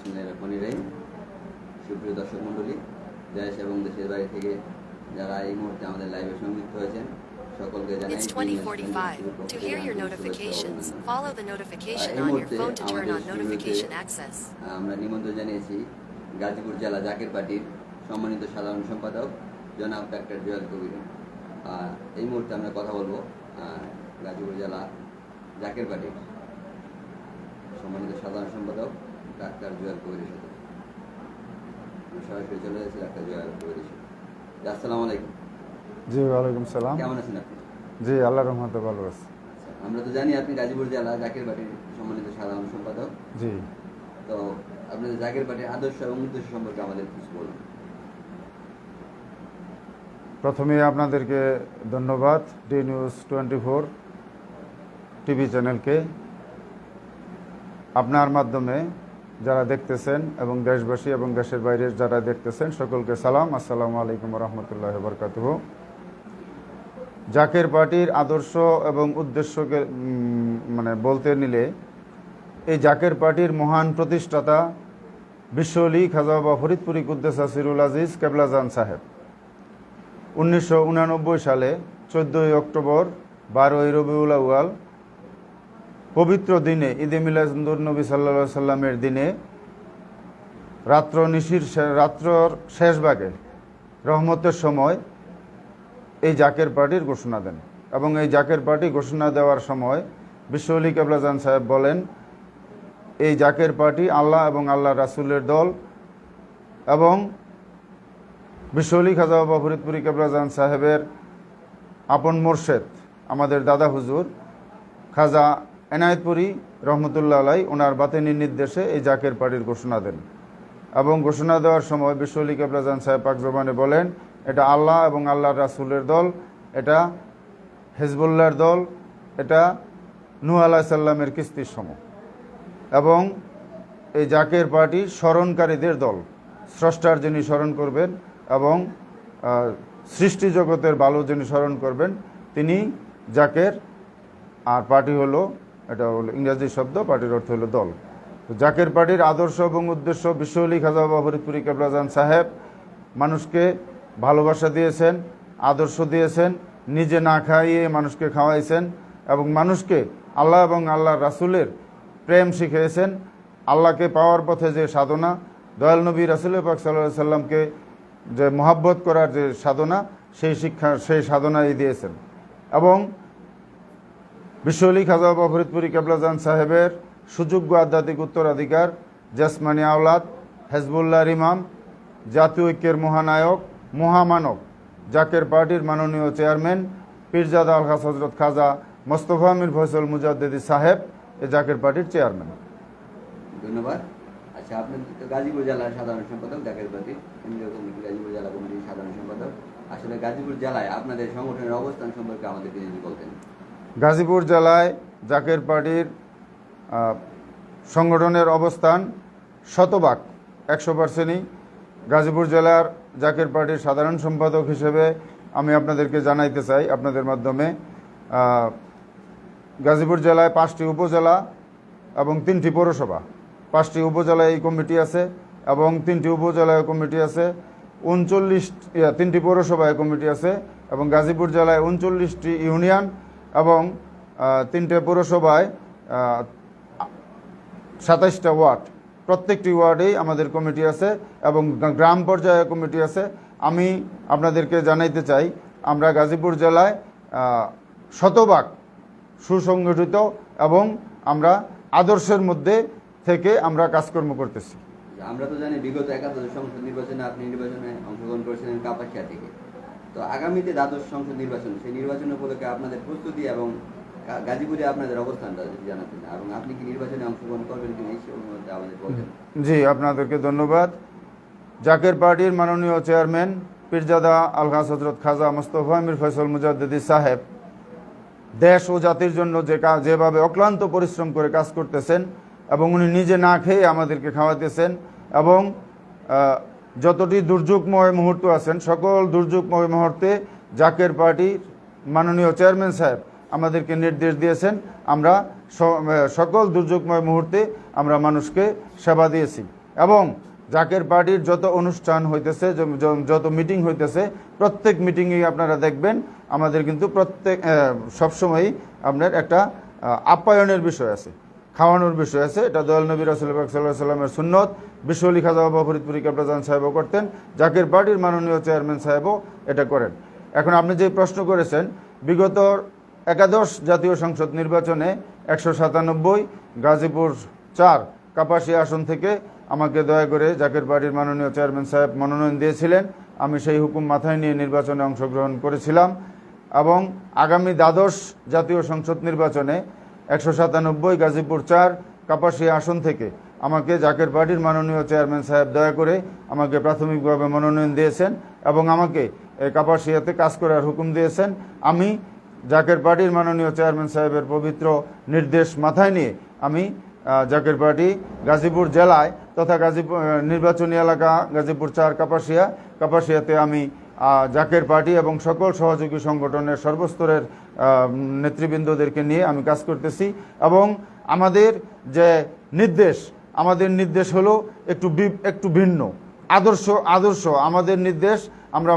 বিসমিল্লাহির সুপ্রিয় দর্শক মণ্ডলী, দেশ এবং দেশের বাইরে থেকে যারা এই মুহূর্তে আমাদের লাইভে সংযুক্ত হয়েছেন সকলকে জানাই It's 20:45. To hear your notifications, follow the notification on your phone to turn on notification access. আমরা নিমন্ত্রণ জানিয়েছি গাজীপুর জেলা জাকের পার্টির সম্মানিত সাধারণ সম্পাদক জনাব ডাক্তার জুয়েল কবির। এই মুহূর্তে আমরা কথা বলবো গাজীপুর জেলা জাকের পার্টির সম্মানিত সাধারণ সম্পাদক ডাক্তার জুয়েল কবিরের সাথে। সরাসরি চলে যাচ্ছি ডাক্তার জুয়েল কবিরের সাথে। আসসালামু আলাইকুম। জি ওয়ালাইকুম সালাম। কেমন আছেন আপনি? জি আল্লাহর রহমতে ভালো আছি। আমরা তো জানি আপনি গাজীপুর জেলা জাকের পার্টির সম্মানিত সাধারণ সম্পাদক। জি, তো আপনাদের জাকের পার্টির আদর্শ এবং উদ্দেশ্য সম্পর্কে আমাদের কিছু বলুন। প্রথমে আপনাদেরকে ধন্যবাদ ডি নিউজ 24 টিভি চ্যানেলকে। আপনার মাধ্যমে যারা দেখতেছেন এবং দেশবাসী এবং দেশের বাইরে যারা দেখতেছেন সকলকে সালাম, আসসালামু আলাইকুম রহমতুল্লাহ বরকাতুহু। জাকের পার্টির আদর্শ এবং উদ্দেশ্যকে বলতে নিলে এই জাকের পার্টির মহান প্রতিষ্ঠাতা বিশ্বলি খাজা বাবা ফরিদপুরি কুদ্দেসা সিরুল আজিজ কেবলাজান সাহেব 1989 সালে 14 অক্টোবর 12 রবিউল আউয়াল পবিত্র দিনে ঈদে মিলাদুন নবী সাল্লাল্লাহু আলাইহি সাল্লামের দিনে রাত্রর শেষ ভাগে রহমতের সময় এই জাকের পার্টির ঘোষণা দেন এবং এই জাকের পার্টি ঘোষণা দেওয়ার সময় বিশ্বলি কেবলাজান সাহেব বলেন এই জাকের পার্টি আল্লাহ এবং আল্লাহ রাসূলের দল এবং বিশ্বলি খাজা বাবা ফরিদপুরি কেবলাজান সাহেবের আপন মোর্শেদ আমাদের দাদা হুজুর খাজা এনায়েতপুরি রহমতুল্লাহ আলাই ওনার বাতেনির নির্দেশে এই জাকের পার্টির ঘোষণা দেন এবং ঘোষণা দেওয়ার সময় বিশ্বলি কেবলাজান সাহেব পাক জবানে বলেন এটা আল্লাহ এবং আল্লাহর রাসূলের দল, এটা হিজবুল্লাহর দল, এটা নূহ আলাইহিস সালামের কিস্তির সম এবং এই জাকের পার্টি স্মরণকারীদের দল। স্রষ্টার যিনি স্মরণ করবেন এবং সৃষ্টি জগতের ভালো যিনি স্মরণ করবেন তিনি জাকের। আর পার্টি হলো, এটা হলো ইংরাজি শব্দ, পার্টির অর্থ হলো দল। তো জাকের পার্টির আদর্শ এবং উদ্দেশ্য বিশ্বলি খাজা বাবা ফরিদপুরি কেবলাজান সাহেব মানুষকে ভালোবাসা দিয়েছেন, আদর্শ দিয়েছেন, নিজে না খাইয়ে মানুষকে খাওয়াইছেন এবং মানুষকে আল্লাহ এবং আল্লাহর রাসূলের প্রেম শিখিয়েছেন। আল্লাহকে পাওয়ার পথে যে সাধনা, দয়াল নবী রাসূল পাক সাল্লাল্লাহু আলাইহি সাল্লামকে যে মহব্বত করার যে সাধনা, সেই শিক্ষা সেই সাধনাই দিয়েছেন। এবং বিশ্বলি খাজা বাবা ফরিদপুরি কেবলাজান সাহেবের সুযোগ্য আধ্যাত্মিক উত্তরাধিকার জেসমানি আওলাদ, হেজবুল্লাহর ইমাম, জাতীয় ঐক্যের মহানায়ক, মহামানব, জাকের পার্টির মাননীয় চেয়ারম্যান পীরজাদা আলহাজ হজরত খাজা মোস্তফা মির ফয়সল মুজাদ্দেদি সাহেব এই জাকের পার্টির চেয়ারম্যান। ধন্যবাদ। আচ্ছা, আপনি তো গাজীপুর জেলার সাধারণ সম্পাদক, জাকের পার্টির কেন্দ্রীয় কমিটি গাজীপুর জেলা কমিটির সাধারণ সম্পাদক। আসলে গাজীপুর জেলায় আপনাদের সংগঠনের অবস্থান সম্পর্কে আমাদেরকে যদি বলতেন। গাজীপুর জেলায় জাকের পার্টির সংগঠনের অবস্থান শতভাগ 100%ই। গাজীপুর জেলার জাকের পার্টির সাধারণ সম্পাদক হিসেবে আমি আপনাদেরকে জানাইতে চাই আপনাদের মাধ্যমে, গাজীপুর জেলায় 5টি উপজেলা এবং 3টি পৌরসভা, 5টি উপজেলায় এই কমিটি আছে এবং 3টি উপজেলায় কমিটি আছে, 3টি পৌরসভায় কমিটি আছে এবং গাজীপুর জেলায় 39টি ইউনিয়ন এবং 3টে পৌরসভায় 27টা ওয়ার্ড। প্রত্যেকটি ওয়ার্ডেই আমাদের কমিটি আছে এবং গ্রাম পর্যায়ে কমিটি আছে। আমি আপনাদেরকে জানাইতে চাই আমরা গাজীপুর জেলায় শতভাগ সুসংগঠিত এবং আমরা আদর্শের মধ্যে থেকে আমরা কাজকর্ম করতেছি। আমরা তো জানি বিগত 71 সংসদ নির্বাচনে আপনি নির্বাচনে অংশগ্রহণ করেছিলেন কাপাসিয়া থেকে। তো আগামীতে দ্বাদশ সংসদ নির্বাচন, সেই নির্বাচন উপলক্ষে আপনাদের প্রস্তুতি এবং গাজীপুরে আপনাদের অবস্থানটা যদি জানাতেন এবং আপনি কি নির্বাচনে অংশগ্রহণ করবেন কিনা এই সম্বন্ধে আমাদের বলতেন। জি, আপনাদেরকে ধন্যবাদ। জাকের পার্টির মাননীয় চেয়ারম্যান পীরজাদা আলহাজ হজরত খাজা মোস্তফা মির ফয়সল মুজাদ্দেদি সাহেব দেশ ও জাতির জন্য যেভাবে অক্লান্ত পরিশ্রম করে কাজ করতেছেন এবং উনি নিজে না খেয়ে আমাদেরকে খাওয়াতেছেন এবং যতটি দুর্যোগময় মুহূর্ত আছেন সকল দুর্যোগময় মুহূর্তে জাকের পার্টির মাননীয় চেয়ারম্যান সাহেব আমাদেরকে নির্দেশ দিয়েছেন। আমরা সকল দুর্যোগময় মুহূর্তে আমরা মানুষকে সেবা দিয়েছি এবং জাকের পার্টির যত অনুষ্ঠান হইতেছে, যত মিটিং হইতেছে, প্রত্যেক মিটিংয়েই আপনারা দেখবেন আমাদের কিন্তু সবসময়ই আপনার একটা আপ্যায়নের বিষয় আছে, খাওয়ানোর বিষয় আছে। এটা দয়াল নবী রাসূল পাক সাল্লাল্লাহু আলাইহি সাল্লামের সুন্নত। বিশ্বলি খাজা বাবা ফরিদপুরি কেবলাজান সাহেবও করতেন, জাকের পার্টির মাননীয় চেয়ারম্যান সাহেবও এটা করেন। এখন আপনি যে প্রশ্ন করেছেন, বিগত একাদশ জাতীয় সংসদ নির্বাচনে 197 গাজীপুর 4 কাপাসিয়া আসন থেকে আমাকে দয়া করে জাকের পার্টির মাননীয় চেয়ারম্যান সাহেব মনোনয়ন দিয়েছিলেন। আমি সেই হুকুম মাথায় নিয়ে নির্বাচনে অংশগ্রহণ করেছিলাম এবং আগামী দ্বাদশ জাতীয় সংসদ নির্বাচনে 197 গাজীপুর 4 কাপাসিয়া আসন থেকে আমাকে জাকের পার্টির মাননীয় চেয়ারম্যান সাহেব দয়া করে আমাকে প্রাথমিকভাবে মনোনয়ন দিয়েছেন এবং আমাকে কাপাসিয়াতে কাজ করার হুকুম দিয়েছেন। আমি জাকের পার্টির মাননীয় চেয়ারম্যান সাহেবের পবিত্র নির্দেশ মাথায় নিয়ে আমি জাকের পার্টি গাজীপুর জেলায় তথা গাজীপুর নির্বাচনী এলাকা গাজীপুর 4 কাপাসিয়াতে আমি জাকের পার্টি এবং সকল সহযোগী সংগঠনের সর্বস্তরের নেতৃবৃন্দদেরকে নিয়ে আমি কাজ করতেছি। এবং আমাদের যে নির্দেশ হলো একটু ভিন্ন আদর্শ আমাদের নির্দেশ। আমরা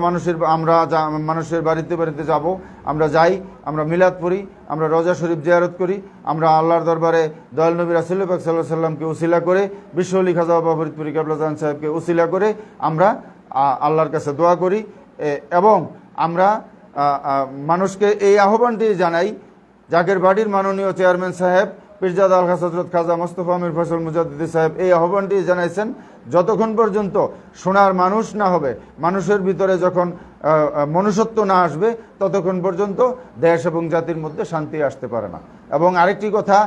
মানুষের বাড়িতে যাব, আমরা যাই, আমরা মিলাদ পড়ি, আমরা রোজা শরীফ জিয়ারত করি, আমরা আল্লাহর দরবারে দয়াল নবী রাসূল পাক সাল্লাল্লাহু আলাইহি সাল্লামকে উসিলা করে, বিশ্বলি খাজা বাবা ফরিদপুরি কেবলাজান সাহেবকে উসিলা করে আমরা আল্লাহর কাছে দোয়া করি এবং আমরা মানুষকে এই আহ্বানটি জানাই। জাকের পার্টির মাননীয় চেয়ারম্যান সাহেব পীরজাদা আল হযরত খাজা মোস্তফা মীর ফয়সাল মুজাদ্দিদি সাহেব এই আহ্বানটি জানাইছেন, যতক্ষণ পর্যন্ত সোনার মানুষ না হবে, মানুষের ভিতরে যখন মনুষ্যত্ব না আসবে, ততক্ষণ পর্যন্ত দেশ এবং জাতির মধ্যে শান্তি আসতে পারে না। এবং আরেকটি কথা,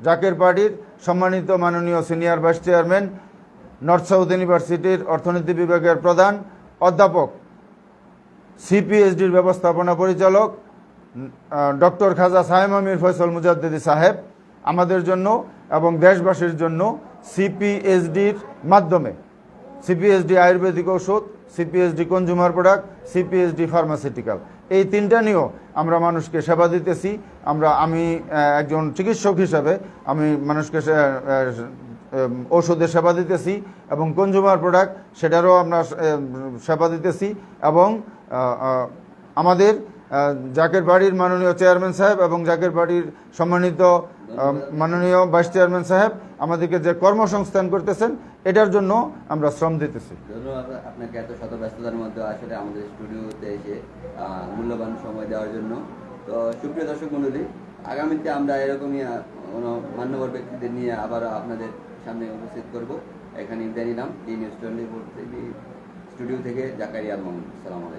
জাকের পার্টির সম্মানিত মাননীয় senior vice chairman, north south ইউনিভার্সিটির অর্থনীতি বিভাগের প্রধান অধ্যাপক, সিপিএইচডির ব্যবস্থাপনা পরিচালক ডক্টর খাজা সায়েমা মীর ফয়সাল মুজাদ্দিদি সাহেব আমাদের জন্য এবং দেশবাসীর জন্য সিপিএইচডির মাধ্যমে, সিপিএইচডি আয়ুর্বেদিক ঔষধ, সিপিএইচডি কনজিউমার প্রোডাক্ট, সিপিএইচডি ফার্মাসিউটিক্যাল, এই তিনটা নিয়েও আমরা মানুষকে সেবা দিতেছি। আমি একজন চিকিৎসক হিসাবে আমি মানুষকে ঔষধের সেবা দিতেছি এবং কনজিউমার প্রোডাক্ট সেটারও আমরা সেবা দিতেছি। এবং আমাদের জাকের পার্টির মাননীয় চেয়ারম্যান সাহেব এবং জাকের পার্টির সম্মানিত মাননীয় ভাইস চেয়ারম্যান সাহেব আমাদেরকে যে কর্মসংস্থান করতেছেন, এটার জন্য আমরা শ্রম দিতেছি। ধন্যবাদ আপনাকে এত শত ব্যস্ততার মধ্যে আসলে আমাদের স্টুডিওতে এসে মূল্যবান সময় দেওয়ার জন্য। তো সুপ্রিয় দর্শক মণ্ডলী, আগামীতে আমরা এরকমই মান্যবর ব্যক্তিদের নিয়ে আবার আপনাদের সামনে উপস্থিত করব। এখানে বিদায় নিলাম। টি নিউজ 24 স্টুডিও থেকে জাকারিয়া আল মামুন। আসসালামু আলাইকুম।